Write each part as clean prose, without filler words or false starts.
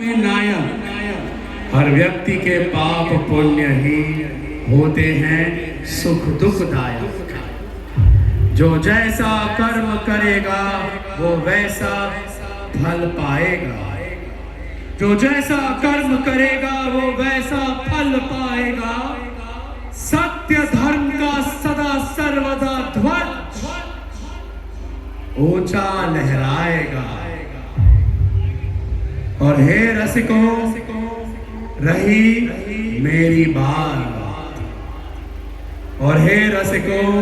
में नायक हर व्यक्ति के पाप पुण्य ही होते हैं सुख दुखदायक। जो जैसा कर्म करेगा वो वैसा फल पाएगा। जो जैसा कर्म करेगा वो वैसा फल पाएगा। सत्य धर्म का सदा सर्वदा ध्वज ऊंचा लहराएगा। और हे रसिकों, रही मेरी बात। और हे रसिकों,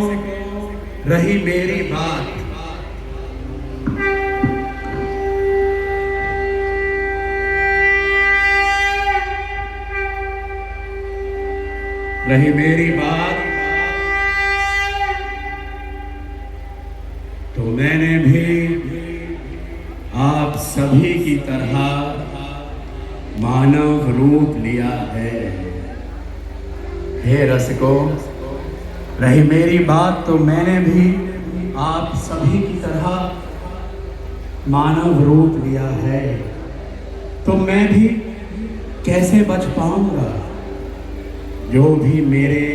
रही मेरी बात। रही मेरी बात तो मैंने भी आप सभी की तरह मानव रूप लिया है। हे रसिकों, रही मेरी बात तो मैंने भी आप सभी की तरह मानव रूप लिया है। तो मैं भी कैसे बच पाऊंगा? जो भी मेरे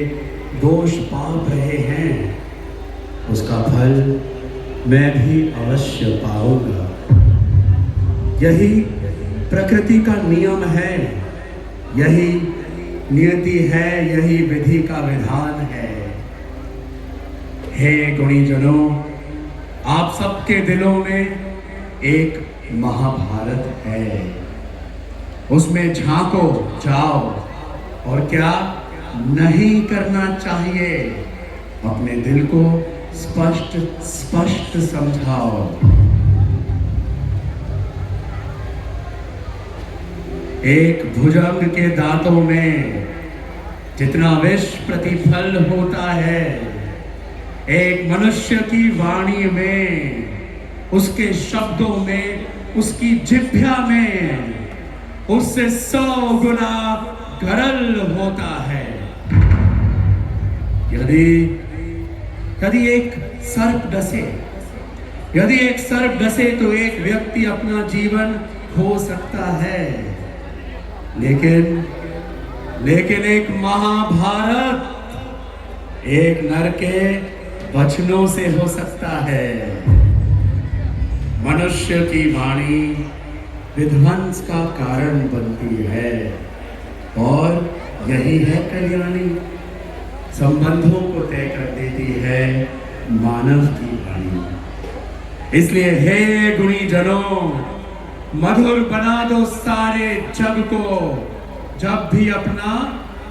दोष पाप रहे हैं उसका फल मैं भी अवश्य पाऊंगा। यही प्रकृति का नियम है, यही नियति है, यही विधि का विधान है। हे गुणीजनों, आप सबके दिलों में एक महाभारत है। उसमें झांको जाओ और क्या नहीं करना चाहिए अपने दिल को स्पष्ट स्पष्ट समझाओ। एक भुजंग के दांतों में जितना विष प्रतिफल होता है, एक मनुष्य की वाणी में, उसके शब्दों में, उसकी जिह्वा में उससे 100 गुना गरल होता है। यदि एक सर्प डसे, यदि एक सर्प डसे तो एक व्यक्ति अपना जीवन खो सकता है। लेकिन एक महाभारत एक नर के वचनों से हो सकता है। मनुष्य की वाणी विध्वंस का कारण बनती है और यही है कल्याणी। संबंधों को तय कर देती है मानव की वाणी। इसलिए हे गुणीजनों, मधुर बना दो सारे जग को जब भी अपना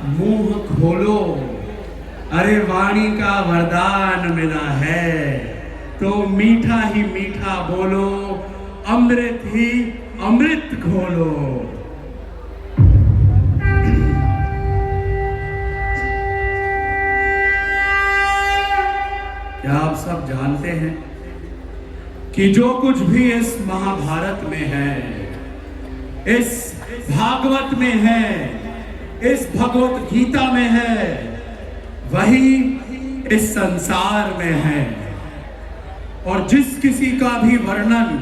मुंह खोलो। अरे वाणी का वरदान मिला है तो मीठा ही मीठा बोलो, अमृत ही अमृत घोलो। क्या आप सब जानते हैं कि जो कुछ भी इस महाभारत में है, इस भागवत में है, इस भगवत गीता में है, वही इस संसार में है। और जिस किसी का भी वर्णन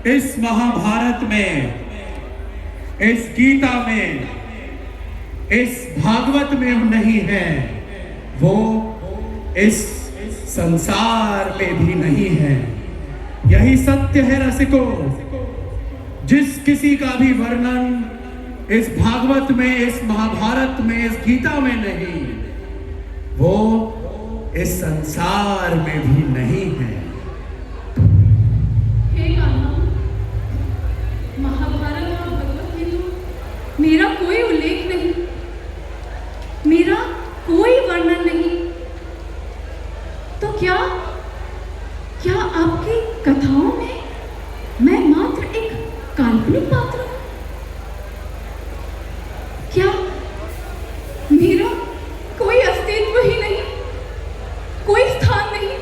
इस महाभारत में, इस गीता में, इस भागवत में नहीं है, वो इस संसार में भी नहीं है। यही सत्य है रसिकों। जिस किसी का भी वर्णन इस भागवत में, इस महाभारत में, इस गीता में नहीं, वो इस संसार में भी नहीं है। महाभारत और भगवत में तो मेरा कोई उल्लेख नहीं, मेरा कोई वर्णन नहीं। तो क्या आपकी कथाओं में मैं मात्र एक काल्पनिक पात्र हूं? क्या मेरा कोई अस्तित्व ही नहीं, कोई स्थान नहीं?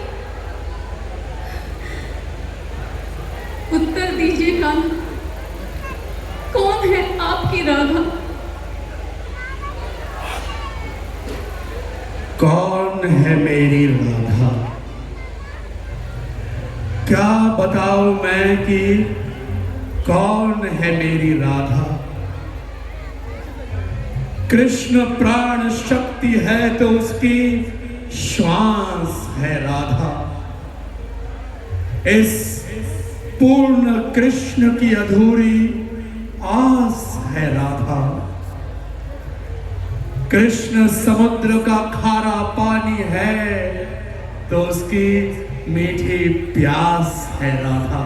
उत्तर दीजिए कान्हा, कौन है आपकी राधा? कौन है मेरी राधा? क्या बताऊं मैं कि कौन है मेरी राधा? कृष्ण प्राण शक्ति है तो उसकी श्वास है राधा। इस पूर्ण कृष्ण की अधूरी आस है राधा। कृष्ण समुद्र का खारा पानी है तो उसकी मीठी प्यास है राधा।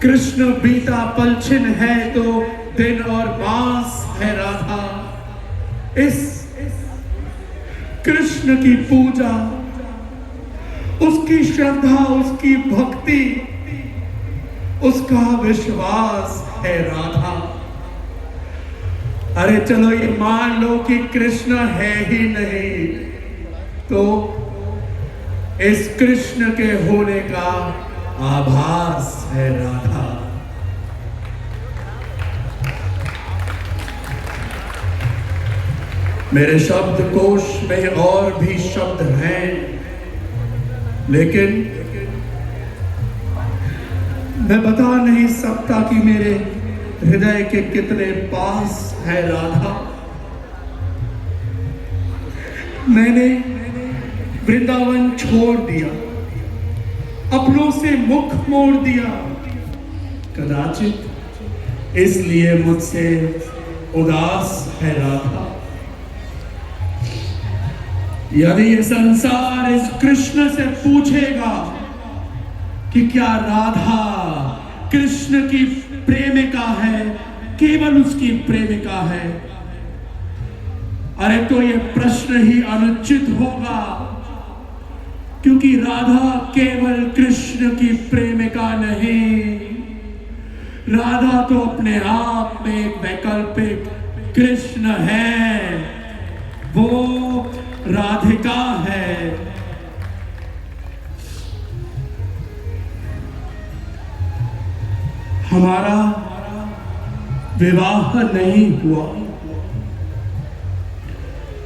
कृष्ण बीता पलछिन है तो दिन और मास है राधा। इस कृष्ण की पूजा, उसकी श्रद्धा, उसकी भक्ति, उसका विश्वास है राधा। अरे चलो ये मान लो कि कृष्ण है ही नहीं, तो इस कृष्ण के होने का आभास है राधा। मेरे शब्दकोश में और भी शब्द हैं, लेकिन मैं बता नहीं सकता कि मेरे हृदय के कितने पास है राधा। मैंने वृंदावन छोड़ दिया, अपनों से मुख मोड़ दिया, कदाचित इसलिए मुझसे उदास है राधा। यदि ये संसार इस कृष्ण से पूछेगा कि क्या राधा कृष्ण की प्रेमिका है, केवल उसकी प्रेमिका है, अरे तो ये प्रश्न ही अनुचित होगा, क्योंकि राधा केवल कृष्ण की प्रेमिका नहीं, राधा तो अपने आप में एक वैकल्पिक कृष्ण है, वो राधिका है। हमारा विवाह नहीं हुआ,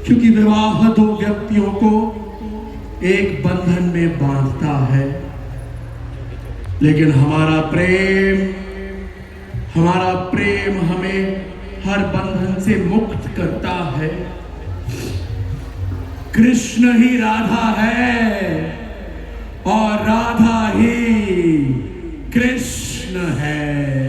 क्योंकि विवाह दो व्यक्तियों को एक बंधन में बांधता है, लेकिन हमारा प्रेम हमें हर बंधन से मुक्त करता है। कृष्ण ही राधा है और राधा ही कृष्ण है।